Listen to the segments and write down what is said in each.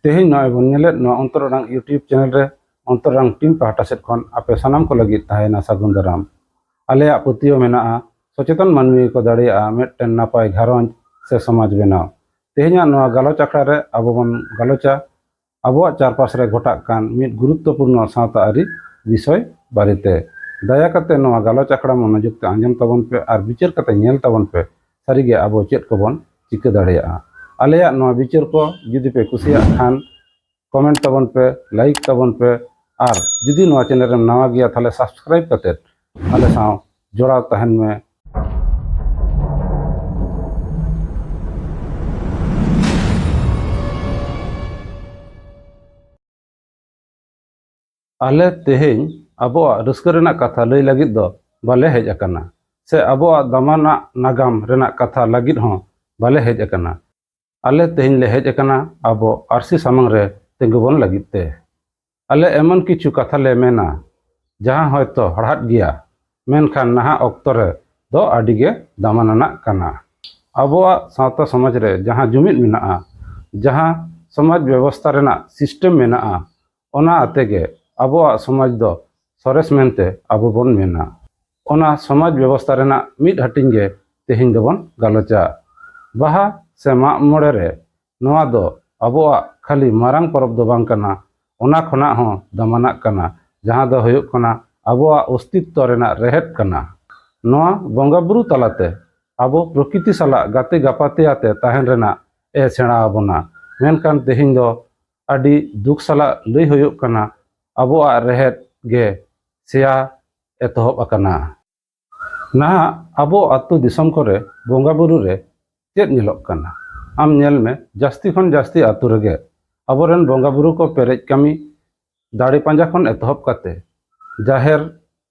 तेहन नॉय बन नेलेद no अंतररंग YouTube channel रे अंतररंग टीम पाहटा सेट खन आपे सानाम को लगी ताहेना सागुन दाराम आलेया पतियो मेना सचेतन मानवी को दाड़िया मेटन नापाय घारंज से समाज बनाव तेहना नोआ गालोच आखड़ा रे आबो बन गालोचा आबोआ चारपास रे घटाग कान मिद गुरुत्वपूर्ण सावता आरी विषय बारेते दया कते नोआ गालोच आखड़ा मनोजुगते आंजम ताबन पे आर विचार कते नेल ताबन पे सारिगे आबो चेद को बन चिका दाड़िया आलेया नोआ विचार को जुदी पे कुसिया खान कमेंट ताबन पे लाइक ताबन पे और जुदी नोआ चैनल रे नवा गया थाले सब्सक्राइब कते आले साव जोड़ा तहन में आले तेहें आबोआ रस्कर रेना कथा लई लगिद दो बाले हेज अकना से आबोआ दामाना नागाम रेना कथा लगिद हों बाले हेज अकना आले तेहें ले हेज अकना आबो आरसी सामंग रे तेंगुबन लगिद ते आले एमन किछु कथा ले मेना जहां होयतो हड़हाट गया मेनखान नहा ऑक्तो रे दो आडिगे दामानाना कना आबोआ सावता समाज रे जहां जुमिद मेना जहां समाज व्यवस्था रेना सिस्टम मेना ओना आतेगे आबोआ समाज दो सरेस मेनते आबो बन मेना ओना समाज व्यवस्था रेना मिद हटिंग गे तेहिं दोबन गालोचा बाहा से माग मोड़े रे नोआ दो आबोआ खाली मारांग परब दो बांग कना ओना खना हो दामाना कना जहां दो हुयुग कना आबोआ अस्तित्व रेना रेहेट कना नोआ बंगा बुरु तलाते आबो प्रकृति साला गाते गापाते आते ताहेन रेना ए सेणा आबोना मेनकान तेहिं दो आदि दुख साला लई हुयुग कना आबोआ रेहेट गे सेया एतहब अकना ना आबो आतु दिसम करे बोंगा बुरु रे चेद नेलोग कना आम नेल में जास्ती खन जास्ती आतु रेगे आबोरेन बोंगा बुरु को पेरेज कमी दाड़ी पांजा खन एतहब कते जाहेर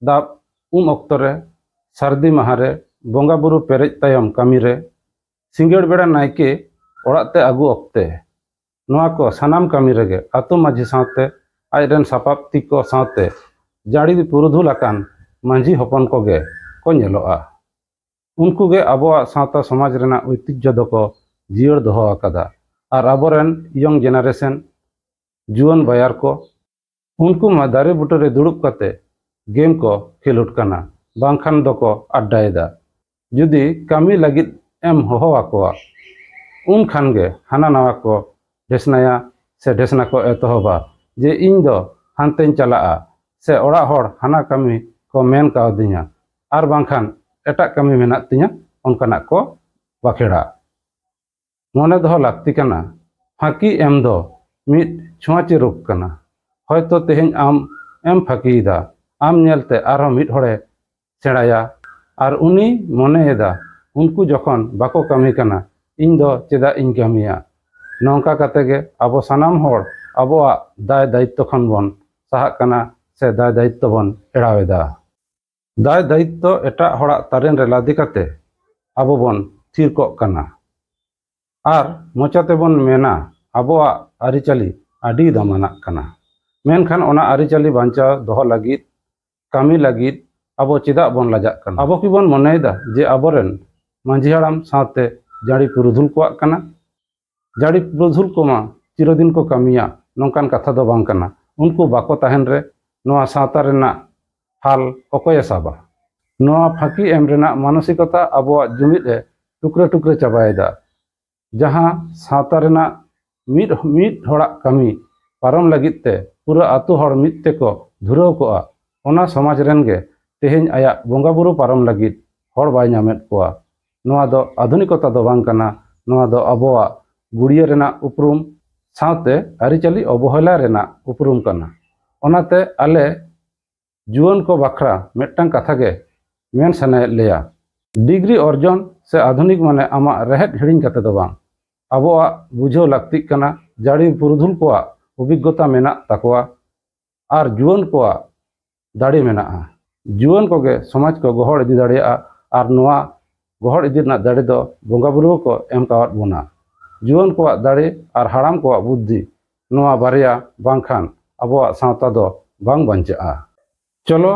दाब ऑक्तो रे सार्दी माहारे बोंगा बुरु पेरेज तायम कमी रे सिंगेड़ बेड़ा नायके ओड़ाते आगु ऑक्ते नोआ को सानाम कमी रेगे आतु माझी सावते आयरन सापाप तिको सावते जाड़ी पुरुधुल अकान मांझी हपन कोगे को नेलोआ उनको गे आबोआ सावता समाज रेना ऐतिह्य दको जियड़ दोहो आकादा और आबोरेन यंग जेनारेशन जुआन बायार को उनको मा दारे बुटे रे दुड़ुब कते गेम को खेलुट कना बांखान दको अड्डायदा जुदी कामी लगिद एम होहो आकोआ उन खान गे हाना नवा को ढेसनाया से ढेसना को एतहबा जे इन दो हानतें चला से ओड़ा होड़ हाना कमी को मेन कावदिया और बांखान एटा कमी मेना तिया उनकाना को बाखेड़ा मोने दो लागती कना फाकी एम दो मिद छुआची रुक कना होयतो तेहें आम एम फाकीदा आम नेलते आरो मिद होड़े सेड़ाया और उनी मोनेदा उनको जखन बाको कमी कना इन दो चेदा इन कमिया नौका कतेगे आबो सानाम होड़ आबोआ दाय दायित्व खन बन साहा कना से दाय दायित्व बन एड़ावेदा दाय दायित्व एटा होड़ा तारेन रे लादी कते आबो बन थीर को कना और मोचाते बन मेना आबोआ आरिचाली आडी दामाना कना मेनखान ओना आरिचाली बांचा दोहो लगिद कामी लगिद आबो चेदा बन लाजाक कना आबो की बन मनेदा जे आबोरेन मांझी हाड़ाम सावते जाड़ी पुरुधुल को कना जाड़ी पुरुधुल को मा चिरदिन को कमिया नौकान कथा दो बांग कना उनको बाको ताहेन रे नोआ सावता रेना हाल अकोय साबा नोआ फाकी एम रेना मानसिकता आबोआ जुमिद ए टुकरे टुकरे चाबायदा जहां सावता रेना मिद होड़ा कमी पारम लगिद ते पूरा आतु होड़ मिद ते को धुराव कोआ ओना समाज रेन गे तेहें आया बोंगा बुरु पारम लगिद होड़ बाय नामेद कोआ नोआ दो आधुनिकता दो बांग कना नोआ दो आबोआ गुड़िया रेना उपरुम सावते आरिचाली अवहेला रेना उपरुम कना ओनाते आले जुआन को बाखरा मेटटांग कथा गे मेन सनाय लेया डिग्री अर्जन से आधुनिक माने आमा रेहेट हिड़िंग कते दो बांग आबोआ बुझाव लागती कना जाड़ी पुरुधुल को अभिज्ञता मेना ताकोआ और जुआन को दाड़ी मेना जुआन को गे समाज को गोहड़ इदी दाड़िया और नोआ गोहड़ इदी ना दाड़ी दो बोंगा बुरु को एम कावत बोना जुआन को दाड़ी और हाड़ाम को बुद्धि नोआ बारिया बांखान आबोआ सावता दो बांग बांचा चलो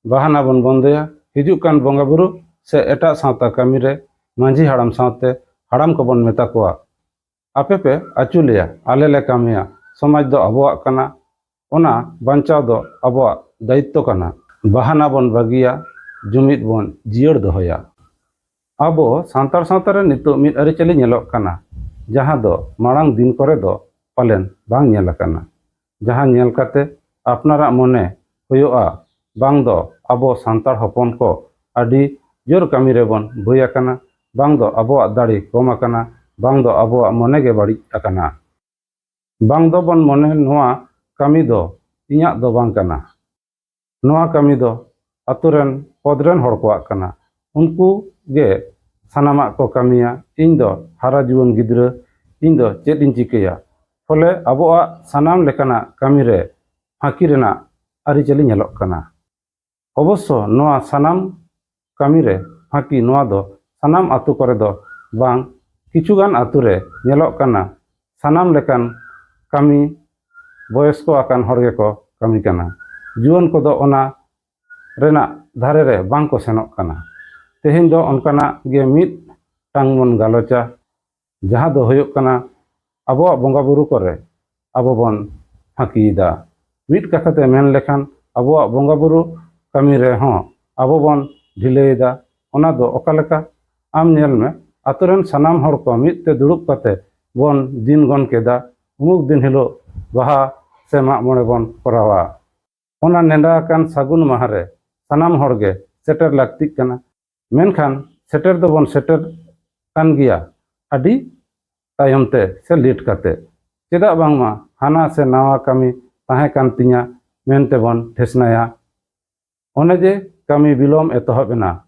बहाना बन बंदेया हिजुक कान बोंगा बुरु से एटा सावता कमी रे मांझी हाड़ाम सावते हाड़ाम को बन मेता कोआ ᱟᱯᱮ ᱯᱮ ᱟᱹᱪᱩ ᱞᱮᱭᱟ, ᱟᱞᱮ ᱞᱮ ᱠᱟᱹᱢᱤᱭᱟ, ᱥᱚᱢᱟᱡᱽ ᱫᱚ ᱟᱵᱚᱣᱟᱜ ᱠᱟᱱᱟ, ᱚᱱᱟ ᱵᱟᱧᱪᱟᱣ ᱫᱚ ᱟᱵᱚᱣᱟᱜ ᱫᱟᱭᱤᱛᱛᱚ ᱠᱟᱱᱟ। ᱵᱟᱦᱟᱱᱟ ᱵᱚᱱ ᱵᱟᱹᱜᱤᱭᱟ, ᱡᱩᱢᱤᱫ ᱵᱚᱱ ᱡᱤᱭᱟᱹᱲ ᱫᱚᱦᱚᱭᱟ। ᱟᱵᱚ ᱥᱟᱱᱛᱟᱲ ᱥᱟᱶᱛᱟ ᱨᱮ ᱱᱤᱛᱚᱜ ᱢᱤᱫ ᱟᱹᱨᱤᱪᱟᱹᱞᱤ ᱧᱮᱞᱚᱜ ᱠᱟᱱᱟ, ᱡᱟᱦᱟᱸ ᱫᱚ ᱢᱟᱲᱟᱝ ᱫᱤᱱ ᱠᱚᱨᱮ ᱫᱚ ᱯᱟᱞᱮᱱ ᱵᱟᱝ ᱧᱮᱞ ᱟᱠᱟᱱᱟ। ᱡᱟᱦᱟᱸ ᱧᱮᱞ ᱠᱟᱛᱮ ᱟᱯᱱᱟᱨᱟᱜ ᱢᱚᱱᱮ ᱦᱩᱭᱩᱜᱼᱟ ᱵᱟᱝ ᱫᱚ ᱟᱵᱚ ᱥᱟᱱᱛᱟᱲ ᱦᱚᱯᱚᱱ ᱠᱚ ᱟᱹᱰᱤ ᱡᱳᱨ ᱠᱟᱹᱢᱤ ᱨᱮᱵᱚn ᱵᱷᱟᱹᱭ ᱟᱠᱟᱱᱟ, ᱵᱟᱝ ᱫᱚ ᱟᱵᱚᱣᱟᱜ ᱫᱟᱲᱮ ᱠᱚᱢ ᱟᱠᱟᱱᱟ, ᱵᱟᱝ ᱫᱚ ᱟᱵᱚᱣᱟᱜ ᱢᱚᱱᱮ ᱜᱮ ᱵᱟᱹᱲᱤᱡ ᱟᱠᱟᱱᱟ। ᱵᱟᱝ ᱫᱚ ᱵᱚᱱ ᱢᱚᱱᱮ ᱱᱚᱣᱟ ᱠᱟᱹᱢᱤ ᱫᱚ ᱤᱧᱟᱹᱜ ᱫᱚ ᱵᱟᱝ ᱠᱟᱱᱟ, ᱱᱚᱣᱟ ᱠᱟᱹᱢᱤ ᱫᱚ ᱟᱛᱳ ᱨᱮᱱ ᱯᱚᱫ ᱨᱮᱱ ᱦᱚᱲ ᱠᱚᱣᱟᱜ ᱠᱟᱱᱟ। ᱩᱱᱠᱩ ᱜᱮ ᱥᱟᱱᱟᱢᱟᱜ ᱠᱚ ᱠᱟᱹᱢᱤᱭᱟ। ᱤᱧ ᱫᱚ ᱦᱟᱨᱟ ᱡᱩᱣᱟᱹᱱ ᱜᱤᱫᱽᱨᱟᱹ, ᱤᱧ ᱫᱚ ᱪᱮᱫ ᱤᱧ ᱪᱤᱠᱟᱹᱭᱟ? ᱯᱷᱚᱞᱮ ᱟᱵᱚᱣᱟᱜ ᱥᱟᱱᱟᱢ ᱞᱮᱠᱟᱱᱟᱜ ᱠᱟᱹᱢᱤ ᱨᱮ ᱯᱷᱟᱸᱠᱤ ᱨᱮᱱᱟᱜ ᱟᱹᱨᱤᱪᱟᱹᱞᱤ ᱧᱮᱞᱚᱜ ᱠᱟᱱᱟ। ᱚᱵᱚᱥᱥᱚ ᱱᱚᱣᱟ ᱥᱟᱱᱟᱢ ᱠᱟᱹᱢᱤ ᱨᱮ ᱯᱷᱟᱸᱠᱤ ᱱᱚᱣᱟ ᱫᱚ ᱥᱟᱱᱟᱢ ᱟᱛᱳ ᱠᱚᱨᱮ ᱫᱚ ᱵᱟᱝ, ᱠᱤᱪᱷᱩᱜᱟᱱ ᱟᱛᱳ ᱨᱮ ᱧᱮᱞᱚᱜ ᱠᱟᱱᱟ ᱥᱟᱱᱟম ᱞᱮᱠᱟᱱ ᱠᱟᱹᱢᱤ ᱵᱚᱭᱚᱥᱠᱚ ᱟᱠᱟᱱ ᱦᱚᱲ ᱜᱮᱠᱚ ᱠᱟᱹᱢᱤ ᱠᱟᱱᱟ। ᱡᱩᱣᱟᱹᱱ ᱠᱚᱫᱚ ᱚᱱᱟ ᱨᱮᱱᱟᱜ ᱫᱷᱟᱨᱮ ᱨᱮ ᱵᱟᱝ ᱠᱚ ᱥᱮᱱᱚᱜ ᱠᱟᱱᱟ। ᱛᱮᱦᱮᱧ ᱫᱚ ᱚᱱᱠᱟᱱᱟᱜ ge ᱢᱤᱫᱴᱟᱝ ᱵᱚᱱ ᱜᱟᱞᱚᱪᱟ, ᱡᱟᱦᱟᱸ ᱫᱚ ᱦᱩᱭᱩᱜ ᱠᱟᱱᱟ ᱟᱵᱚᱣᱟᱜ ᱵᱚᱸᱜᱟ ᱵᱩᱨᱩ ᱠᱚᱨᱮ ᱟᱵᱚ ᱵᱚᱱ ᱯᱷᱟᱸᱠᱤᱭᱮᱫᱟ। ᱢᱤᱫ ᱠᱟᱛᱷᱟ ᱛᱮ ᱢᱮᱱ ᱞᱮᱠᱷᱟन ᱟᱵᱚᱣᱟᱜ ᱵᱚᱸᱜᱟ ᱵᱩᱨᱩ ᱠᱟᱹᱢᱤ ᱨᱮᱦᱚᱸ ᱟᱵᱚ ᱵᱚᱱ ᱰᱷᱤᱞᱟᱹᱭᱮᱫᱟ। ᱚᱱᱟ ᱫᱚ ᱚᱠᱟ ᱞᱮᱠᱟ? ᱟᱢ ᱧᱮᱞ ᱢᱮ, ᱟᱛᱳ ᱨᱮᱱ ᱥᱟᱱᱟᱢ ᱦᱚᱲ ᱠᱚ ᱢᱤᱫ ᱛᱮ ᱫᱩᱲᱩᱵ ᱠᱟᱛᱮ ᱵᱚᱱ ᱫᱤᱱ ᱜᱚᱱ ᱠᱮᱫᱟ, ᱩᱢᱩᱠ ᱫᱤᱱ ᱦᱤᱞᱳᱜ ᱵᱟᱦᱟ ᱥᱮ ᱢᱟᱜ ᱢᱚᱬᱮ ᱵᱚᱱ ᱠᱚᱨᱟᱣᱟ। ᱚᱱᱟ ᱱᱮᱰᱟ ᱟᱠᱟᱱ ᱥᱟᱹᱜᱩᱱ ᱢᱟᱦᱟ ᱨᱮ ᱥᱟᱱᱟᱢ ᱦᱚᱲ ᱜᱮ ᱥᱮᱴᱮᱨ ᱞᱟᱹᱠᱛᱤᱜ ᱠᱟᱱᱟ। ᱢᱮᱱᱠᱷᱟन ᱥᱮᱴᱮᱨ ᱫᱚᱵᱚᱱ ᱥᱮᱴᱮᱨ ᱠᱟᱱ ᱜᱮᱭᱟ ᱟᱹᱰᱤ ᱛᱟᱭᱚᱢ te se ᱞᱮᱴ ᱠᱟᱛᱮ। ᱪᱮᱫᱟᱜ ᱵᱟᱝᱢᱟ ᱦᱟᱱᱟ ᱥᱮ ᱱᱟᱣᱟ ᱠᱟᱹᱢᱤ ᱛᱟᱦᱮᱸ ᱠᱟᱱ ᱛᱤᱧᱟ ᱢᱮᱱᱛᱮ ᱵᱚᱱ ᱴᱷᱮᱥᱱᱟᱭᱟ। ᱚᱱᱮ ᱡᱮ ᱠᱟᱹᱢᱤ ᱵᱤᱞᱚᱢ ᱮᱛᱚᱦᱚᱵ ᱮᱱᱟ,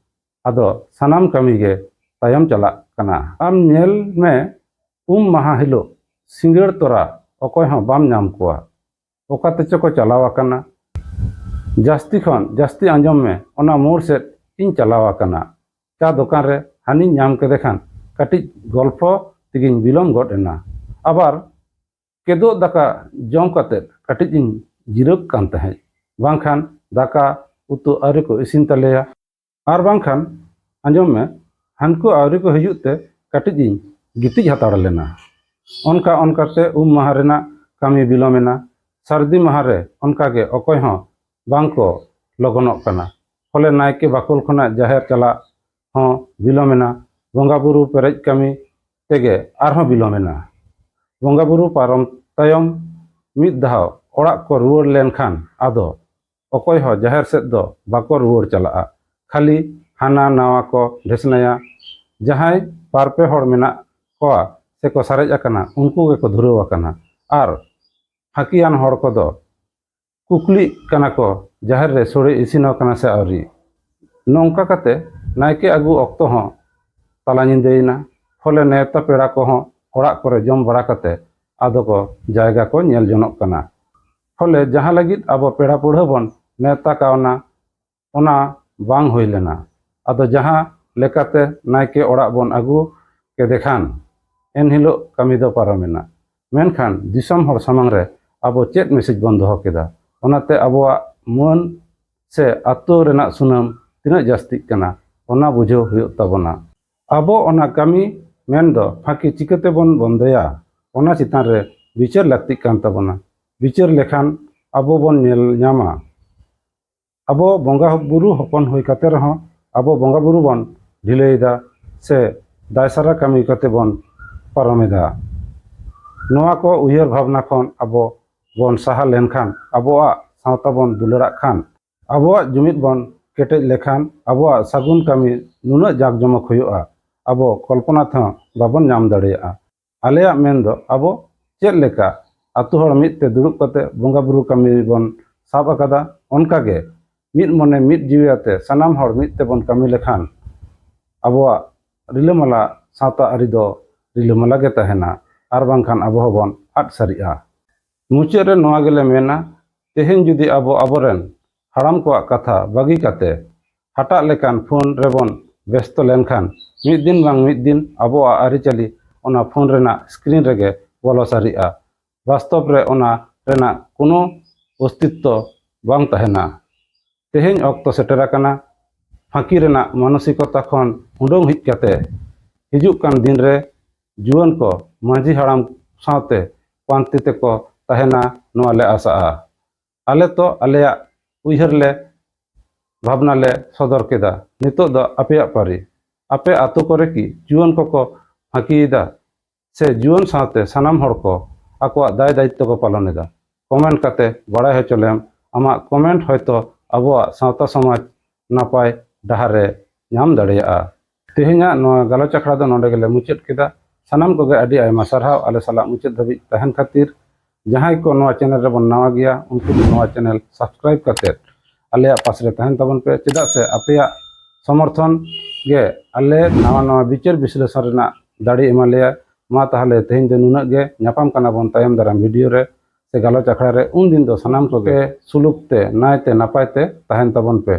ᱟᱫᱚ ᱥᱟᱱᱟᱢ ᱠᱟᱹᱢᱤ ᱜᱮ ᱛᱟᱭᱚᱢ ᱪᱟᱞᱟᱜ ᱠᱟᱱᱟ। ᱟᱢ ᱧᱮᱞ ᱢᱮ, ᱢᱟᱦᱟ ᱦᱤᱞᱳᱜ ᱥᱤᱸᱜᱟᱹᱲ ᱛᱚᱨᱟ ᱚᱠᱚᱭ ᱦᱚᱸ ᱵᱟᱢ ᱧᱟᱢ ᱠᱚᱣᱟ। ᱚᱠᱟ ᱛᱮᱪᱚ ᱠᱚ ᱪᱟᱞᱟᱣ ᱟᱠᱟᱱᱟ। ᱡᱟᱹᱥᱛᱤ ᱠᱷᱚᱱ ᱡᱟᱹᱥᱛᱤ ᱟᱸᱡᱚᱢ ᱢᱮ, ᱚᱱᱟ ᱢᱳᱲ ᱥᱮᱫ ᱤᱧ ᱪᱟᱞᱟᱣ ᱟᱠᱟᱱᱟ। ᱪᱟ ᱫᱚᱠᱟन ᱨᱮ ᱦᱟᱹᱱᱤᱧ ᱧᱟᱢ ᱠᱮᱫᱮ ᱠᱷᱟᱱ ᱠᱟᱹᱴᱤᱡ ᱜᱚᱞᱯᱷᱚ ᱛᱮᱜᱤᱧ ᱵᱤᱞᱚᱢ ᱜᱚᱫ ᱮᱱᱟ। আবার কেদোᱜ দাকা জম কাতে কাটিজ ইᱧ জিরᱟᱹᱜ ᱠᱟᱱ ᱛᱟᱦᱮᱸᱫ, ᱵᱟᱝᱠᱷᱟᱱ ᱫᱟᱠᱟ ᱩᱛᱩ ᱟᱹᱣᱨᱤ ᱠᱚ ᱤᱥᱤᱱ ᱛᱟᱞᱮᱭᱟ। ᱟᱨ ᱵᱟᱝᱠᱷᱟन ᱟᱸᱡᱚᱢ ᱢᱮ, ᱦᱟᱱᱠᱩ ᱟᱹᱣᱨᱤ ᱠᱚ ᱦᱤᱡᱩᱜ ᱛᱮ ᱠᱟᱹᱴᱤᱡ ᱤᱧ ᱜᱤᱛᱤᱡ ᱦᱟᱛᱟᱲ ᱞᱮᱱᱟ। ᱚᱱᱠᱟ ᱚᱱᱠᱟᱛᱮ ᱢᱟᱦᱟ ᱨᱮᱱᱟᱜ ᱠᱟᱹᱢᱤ ᱵᱤᱞᱚᱢᱮᱱᱟ। ᱥᱟᱹᱨᱫᱤ ᱢᱟᱦᱟ ᱨᱮ ᱚᱱᱠᱟᱜᱮ ᱚᱠᱚᱭ ᱦᱚᱸ ᱵᱟᱝ ᱠᱚ ᱞᱚᱜᱚᱱᱚᱜ ᱠᱟᱱᱟ। ᱯᱷᱚᱞᱮ ᱱᱟᱭᱠᱮ ᱵᱟᱠᱷᱳᱞ ᱠᱷᱚᱱᱟᱜ ᱡᱟᱦᱮᱨ ᱪᱟᱞᱟᱜ ᱦᱚᱸ ᱵᱤᱞᱚᱢᱮᱱᱟ। ᱵᱚᱸᱜᱟ ᱵᱩᱨᱩ ᱯᱮᱨᱮᱡ ᱠᱟᱹᱢᱤ ᱛᱮᱜᱮ ᱟᱨᱦᱚᱸ ᱵᱤᱞᱚᱢᱮᱱᱟ। ᱵᱚᱸᱜᱟ ᱵᱩᱨᱩ ᱯᱟᱨᱚᱢ ᱛᱟᱭᱚᱢ ᱢᱤᱫ ᱫᱷᱟᱣ ᱚᱲᱟᱜ ᱠᱚ ᱨᱩᱣᱟᱹᱲ ᱞᱮᱱᱠᱷᱟᱱ ᱟᱫᱚ ᱚᱠᱚᱭ ᱦᱚᱸ ᱡᱟᱦᱮᱨ ᱥᱮᱫ ᱫᱚ ᱵᱟᱠᱚ ᱨᱩᱣᱟᱹᱲ ᱪᱟᱞᱟᱜᱼᱟ। ᱠᱷᱟᱹᱞᱤ ᱦᱟᱱᱟ ᱱᱟᱣᱟ ᱠᱚ ᱰᱷᱮᱥᱱᱟᱭᱟ। ᱡᱟᱦᱟᱸᱭ ᱵᱟᱨᱯᱮ ᱦᱚᱲ ᱢᱮᱱᱟᱜ ᱠᱚᱣᱟ ᱥᱮᱠᱚ ᱥᱟᱨᱮᱡ ᱟᱠᱟᱱᱟ, ᱩᱱᱠᱩ ᱜᱮᱠᱚ ᱫᱷᱩᱨᱟᱹᱣ ᱟᱠᱟᱱᱟ। ᱟᱨ ᱯᱷᱟᱹᱠᱤᱭᱟᱱ ᱦᱚᱲ ᱠᱚᱫᱚ ᱠᱩᱠᱞᱤᱜ ᱠᱟᱱᱟ ᱠᱚ, ᱡᱟᱦᱮᱨ ᱨᱮ ᱥᱳᱲᱮ ᱤᱥᱤᱱ ᱟᱠᱟᱱᱟ ᱥᱮ ᱟᱹᱣᱨි। ᱱᱚᱝᱠᱟ ᱠᱟᱛᱮ ᱱᱟᱭᱠᱮ ᱟᱹᱜᱩ ᱚᱠᱛᱚ ᱦᱚᱸ ᱛᱟᱞᱟ ᱧᱤᱫᱟᱹᱭᱮᱱᱟ। ᱯᱷᱚᱞᱮ ᱱᱮᱣᱛᱟ ᱯᱮᱲᱟ ᱠᱚᱦᱚᱸ ᱚᱲᱟᱜ ᱠᱚᱨᱮ ᱡᱚᱢ ᱵᱟᱲᱟ ᱠᱟᱛᱮ ᱟᱫᱚ ᱠᱚ ᱡᱟᱭᱜᱟ ko ᱧᱮᱞ ᱡᱚᱱᱚᱜ ᱠᱟᱱᱟ। ᱯᱷᱚᱞᱮ ᱡᱟᱦᱟᱸ ᱞᱟᱹᱜᱤᱫ ᱟᱵᱚ ᱯᱮᱲᱟ ᱯᱩᱲᱦᱟᱹ ᱵᱚᱱ ᱱᱮᱣᱛᱟ ᱠᱟᱣᱱᱟ, ᱚᱱᱟ ᱵᱟᱝ ᱦᱩᱭ ᱞᱮᱱᱟ। ᱟᱫᱚ ᱡᱟᱦᱟᱸ ᱞᱮᱠᱟᱛᱮ ᱱᱟᱭᱠᱮ ᱚᱲᱟᱜ ᱵᱚᱱ ᱟᱹᱜᱩ ᱠᱮᱫᱮ ᱠᱷᱟᱱ ᱮᱱᱦᱤᱞᱳᱜ ᱠᱟᱹᱢᱤ ᱫᱚ ᱯᱟᱨᱚᱢᱮᱱᱟ। ᱢᱮᱱᱠᱷᱟन ᱫᱤᱥᱚᱢ ᱦᱚᱲ ᱥᱟᱢᱟᱝ ᱨᱮ ᱟᱵᱚ ᱪᱮᱫ ᱢᱮᱥᱮᱡ ᱵᱚᱱ ᱫᱚᱦᱚ ᱠᱮᱫᱟ? ᱚᱱᱟᱛᱮ ᱟᱵᱚᱣᱟᱜ ᱢᱟᱹᱱ ᱥᱮ ᱟᱛᱳ ᱨᱮᱱᱟᱜ ᱥᱩᱱᱟᱹᱢ ᱛᱤᱱᱟᱹᱜ ᱡᱟᱹᱥᱛᱤᱜ ᱠᱟᱱᱟ, ᱚᱱᱟ ᱵᱩᱡᱷᱟᱹᱣ ᱦᱩᱭᱩᱜ ᱛᱟᱵᱚᱱᱟ। ᱟᱵᱚ ᱚᱱᱟ ᱠᱟᱹᱢᱤ ᱢᱮᱱᱫᱚ ᱯᱷᱟᱸᱠᱤ ᱪᱤᱠᱟᱹᱛᱮ ᱵᱚᱱ ᱵᱚᱱᱫᱚᱭᱟ, ᱚᱱᱟ ᱪᱮᱛᱟᱱ ᱨᱮ ᱵᱤᱪᱟᱹᱨ ᱞᱟᱹᱠᱛᱤᱜ ᱠᱟᱱ ᱛᱟᱵᱚᱱᱟ। ᱵᱤᱪᱟᱹᱨ ᱞᱮᱠᱷᱟᱱ ᱟᱵᱚ ᱵᱚᱱ ᱧᱮᱞ ᱧᱟᱢᱟ, ᱟᱵᱚ ᱵᱚᱸᱜᱟ ᱵᱩᱨᱩ ᱦᱚᱯᱚᱱ ᱦᱩᱭ ᱠᱟᱛᱮ ᱨᱮᱦᱚᱸ ᱟᱵᱚ ᱵᱚᱸᱜᱟ ᱵᱩᱨᱩ ᱵᱚᱱ ᱰᱷᱤᱞᱟᱹᱭᱮᱫᱟ ᱥᱮ ᱫᱟᱭᱥᱟᱨᱟ ᱠᱟᱹᱢᱤ ᱠᱟᱛᱮ ᱵᱚᱱ ᱯᱟᱨᱚᱢᱮᱫᱟ। ᱱᱚᱣᱟ ᱠᱚ ᱩᱭᱦᱟᱹᱨ ᱵᱷᱟᱵᱽᱱᱟ ᱠᱷᱚᱱ ᱟᱵᱚ ᱵᱚᱱ ᱥᱟᱦᱟ ᱞᱮᱱᱠᱷᱟᱱ, ᱟᱵᱚᱣᱟᱜ ᱥᱟᱶᱛᱟ ᱵᱚᱱ ᱫᱩᱞᱟᱹᱲᱟᱜ ᱠᱷᱟᱱ, ᱟᱵᱚᱣᱟᱜ ᱡᱩᱢᱤᱫ ᱵᱚᱱ ᱠᱮᱴᱮᱡ ᱞᱮᱠᱷᱟᱱ, ᱟᱵᱚᱣᱟᱜ ᱥᱟᱹᱜᱩᱱ ᱠᱟᱹᱢᱤ ᱱᱩᱱᱟᱹᱜ ᱡᱟᱠ ᱡᱚᱢᱚᱠ ᱦᱩᱭᱩᱜᱼᱟ, ᱟᱵᱚ ᱠᱚᱞᱯᱚᱱᱟ ᱛᱮᱦᱚᱸ ᱵᱟᱵᱚᱱ ᱧᱟᱢ ᱫᱟᱲᱮᱭᱟᱜᱼᱟ। ᱟᱞᱮᱭᱟᱜ ᱢᱮᱱ ᱫᱚ ᱟᱵᱚ ᱪᱮᱫ ᱞᱮᱠᱟ ᱟᱛᱳ ᱦᱚᱲ ᱢᱤᱫ ᱛᱮ ᱫᱩᱲᱩᱵ ᱠᱟᱛᱮ ᱵᱚᱸᱜᱟ ᱵᱩᱨᱩ ᱠᱟᱹᱢᱤ ᱵᱚᱱ ᱥᱟᱵ ᱟᱠᱟᱫᱟ, ᱚᱱᱠᱟᱜᱮ ᱢᱤᱫ ᱢᱚᱱᱮ ᱢᱤᱫ ᱡᱤᱣᱤ ᱟᱛᱮ ᱥᱟᱱᱟᱢ ᱦᱚᱲ ᱢᱤᱫ ᱛᱮᱵᱚᱱ ᱠᱟᱹᱢᱤ ᱞᱮᱠᱷᱟᱱ ᱟᱵᱚᱣᱟᱜ ᱨᱤᱞᱟᱹᱢᱟᱞᱟ ᱥᱟᱶᱛᱟ ᱟᱹᱨᱤ ᱫᱚ রিলমালা গে তাহেনা, আর বাংখান আবো হবন আট সারিয়া। মুচাদ রে নোয়া গেলে মেনা, তেহেন যদি আবো আবরেন হারাম কোয়া কথা বাগি কাতে হাটাগ লেকান ফোন রেবন ব্যস্ত লেনখান, মিদ দিন বাং মিদ দিন আবোয়াগ আরিচালি ওনা ফোন রেনা স্ক্রিন রেগে বলো সারিয়া। বাস্তব রে ওনা রেনা কোনো অস্তিত্ব বাং তাহেনা। তেহেন অক্ত সেটের আকানা ফাঁকি রেনা মানসিকতা খন উডং হিজ কাতে হিজুগ কান দিন রে जुआन को मांझी हड़ाम साथे पांति तेको तहना नोआ ले आसाआ। आले तो आलेया उइहर ले भावना ले सदर केदा नितो द आपेया पारी आपे आतो करे कि जुआन को फाँकीदा से जुआन साथे सानाम हड़ को आकोआ दाय दायित्व को पालन एदा। कमेंट काते बड़ाय होचोलेम आमा कमेंट हयतो आबोआ सावता समाज नापाय डाहारे नाम दाड़ेयाआ। तेहेña नोआ गालोच आखड़ा दो नोंडे गेले मुचाद केदा। सानाम कोगे आडी आयमा सारहाव आले साला मुचाद धाबिज तहन खातिर। जहां को नोआ चैनल रे बन नवा गया उनको नोआ चैनल सब्सक्राइब करते आलेया पास रे तहन ताबन पे चेदा से आपेया समर्थन गे आले नवा नवा विचार विश्लेषण रेना दाड़ी एमालेया। मा ताहले तेहेñ दो नुनाग गे ᱧᱟᱯᱟᱢ ᱠᱟᱱᱟ ᱵᱚᱱ ᱛᱟᱭᱚᱢ ᱫᱟᱨᱟᱢ ᱵᱷᱤᱰᱤᱭᱳ ᱨᱮ ᱥᱮ ᱜᱟᱞᱚᱪ ᱟᱠᱷᱲᱟ ᱨᱮ। ᱩᱱ ᱫᱤᱱ ᱫᱚ ᱥᱟᱱᱟᱢ ᱠᱚᱜᱮ ᱥᱩᱞᱩᱠ ᱛᱮ ᱱᱟᱭ ᱛᱮ ᱱᱟᱯᱟᱭ ᱛᱮ ᱛᱟᱦᱮᱱ ᱛᱟᱵᱚᱱ ᱯᱮ।